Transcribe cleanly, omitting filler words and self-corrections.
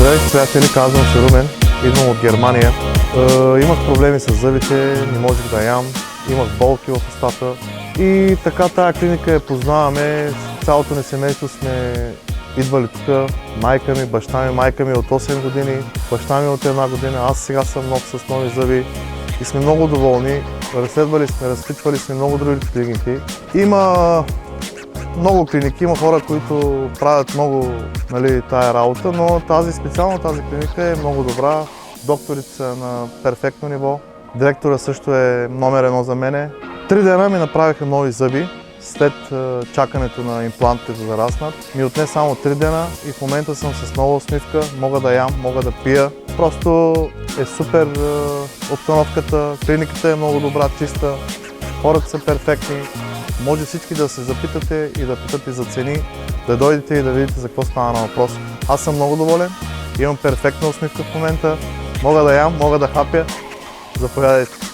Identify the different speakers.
Speaker 1: Здравейте, приятели, казвам се Румен, идвам от Германия. Имах проблеми с зъбите, не можех да ям, имах болки в устата и така тая клиника я познаваме. Цялото ни семейство сме идвали тук. Майка ми, баща ми, майка ми от 8 години, баща ми от 1 година, аз сега съм нов с нови зъби и сме много доволни. Разследвали сме, разпитвали сме много други клиники. Има много клиники, има хора, които правят много тая работа, но специално тази клиника е много добра. Докторите са на перфектно ниво. Директора също е номер 1 за мене. 3 дена ми направиха нови зъби. След чакането на имплантите да зараснат. Ми отне само 3 дена и в момента съм с нова усмивка. Мога да ям, мога да пия. Просто е супер обстановката. Клиниката е много добра, чиста. Хората са перфектни. Може всички да се запитате и да питате за цени, да дойдете и да видите за какво става на въпрос. Аз съм много доволен, имам перфектна усмивка в момента, мога да ям, мога да хапя. Заповядайте!